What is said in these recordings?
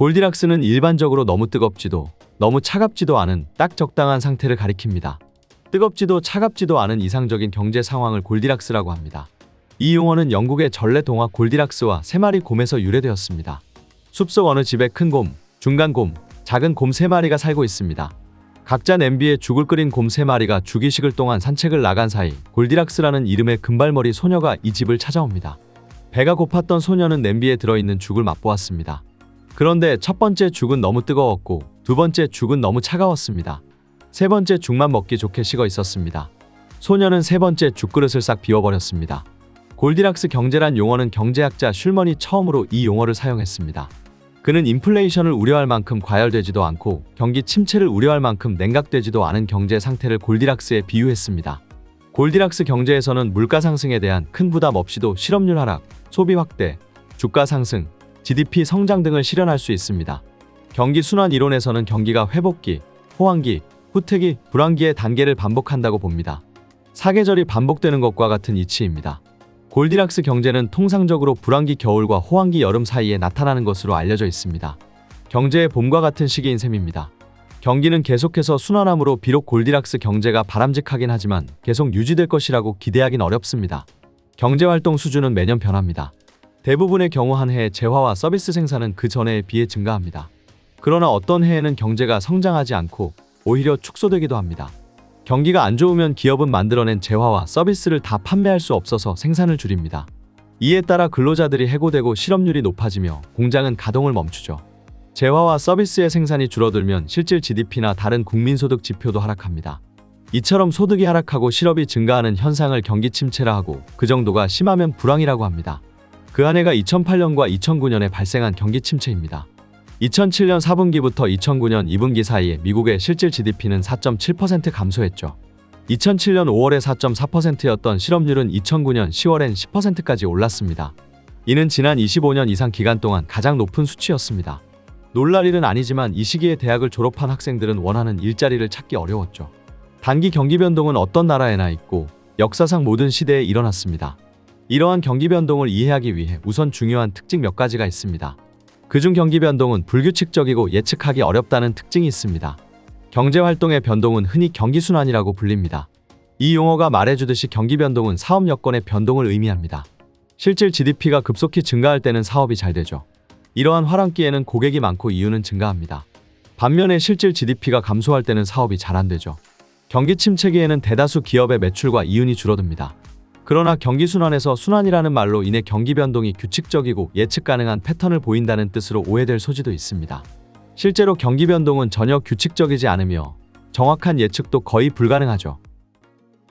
골디락스는 일반적으로 너무 뜨겁지도 너무 차갑지도 않은 딱 적당한 상태를 가리킵니다. 뜨겁지도 차갑지도 않은 이상적인 경제 상황을 골디락스라고 합니다. 이 용어는 영국의 전래 동화 골디락스와 3마리 곰에서 유래되었습니다. 숲속 어느 집에 큰 곰, 중간 곰, 작은 곰 3마리가 살고 있습니다. 각자 냄비에 죽을 끓인 곰 3마리가 죽이식을 동안 산책을 나간 사이 골디락스라는 이름의 금발머리 소녀가 이 집을 찾아옵니다. 배가 고팠던 소녀는 냄비에 들어있는 죽을 맛보았습니다. 그런데 첫 번째 죽은 너무 뜨거웠고 두 번째 죽은 너무 차가웠습니다. 세 번째 죽만 먹기 좋게 식어 있었습니다. 소녀는 세 번째 죽그릇을 싹 비워버렸습니다. 골디락스 경제란 용어는 경제학자 슐먼이 처음으로 이 용어를 사용했습니다. 그는 인플레이션을 우려할 만큼 과열되지도 않고 경기 침체를 우려할 만큼 냉각되지도 않은 경제 상태를 골디락스에 비유했습니다. 골디락스 경제에서는 물가 상승에 대한 큰 부담 없이도 실업률 하락, 소비 확대, 주가 상승, GDP 성장 등을 실현할 수 있습니다. 경기 순환 이론에서는 경기가 회복기, 호황기, 후퇴기, 불황기의 단계를 반복한다고 봅니다. 사계절이 반복되는 것과 같은 이치입니다. 골디락스 경제는 통상적으로 불황기 겨울과 호황기 여름 사이에 나타나는 것으로 알려져 있습니다. 경제의 봄과 같은 시기인 셈입니다. 경기는 계속해서 순환하므로 비록 골디락스 경제가 바람직하긴 하지만 계속 유지될 것이라고 기대하긴 어렵습니다. 경제활동 수준은 매년 변합니다. 대부분의 경우 한 해의 재화와 서비스 생산은 그 전해에 비해 증가합니다. 그러나 어떤 해에는 경제가 성장하지 않고 오히려 축소되기도 합니다. 경기가 안 좋으면 기업은 만들어낸 재화와 서비스를 다 판매할 수 없어서 생산을 줄입니다. 이에 따라 근로자들이 해고되고 실업률이 높아지며 공장은 가동을 멈추죠. 재화와 서비스의 생산이 줄어들면 실질 GDP나 다른 국민소득 지표도 하락합니다. 이처럼 소득이 하락하고 실업이 증가하는 현상을 경기 침체라 하고 그 정도가 심하면 불황이라고 합니다. 그 한 해가 2008년과 2009년에 발생한 경기 침체입니다. 2007년 4분기부터 2009년 2분기 사이에 미국의 실질 GDP는 4.7% 감소했죠. 2007년 5월에 4.4%였던 실업률은 2009년 10월엔 10%까지 올랐습니다. 이는 지난 25년 이상 기간 동안 가장 높은 수치였습니다. 놀랄 일은 아니지만 이 시기에 대학을 졸업한 학생들은 원하는 일자리를 찾기 어려웠죠. 단기 경기 변동은 어떤 나라에나 있고 역사상 모든 시대에 일어났습니다. 이러한 경기 변동을 이해하기 위해 우선 중요한 특징 몇 가지가 있습니다. 그중 경기 변동은 불규칙적이고 예측하기 어렵다는 특징이 있습니다. 경제활동의 변동은 흔히 경기순환이라고 불립니다. 이 용어가 말해주듯이 경기 변동은 사업 여건의 변동을 의미합니다. 실질 GDP가 급속히 증가할 때는 사업이 잘 되죠. 이러한 화랑기에는 고객이 많고 이윤은 증가합니다. 반면에 실질 GDP가 감소할 때는 사업이 잘 안 되죠. 경기 침체기에는 대다수 기업의 매출과 이윤이 줄어듭니다. 그러나 경기순환에서 순환이라는 말로 인해 경기 변동이 규칙적이고 예측 가능한 패턴을 보인다는 뜻으로 오해될 소지도 있습니다. 실제로 경기 변동은 전혀 규칙적이지 않으며 정확한 예측도 거의 불가능하죠.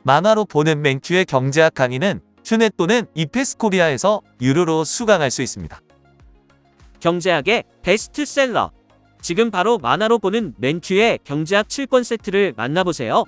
만화로 보는 맨큐의 경제학 강의는 큐넷 또는 이페스코리아에서 유료로 수강할 수 있습니다. 경제학의 베스트셀러. 지금 바로 만화로 보는 맨큐의 경제학 7권 세트를 만나보세요.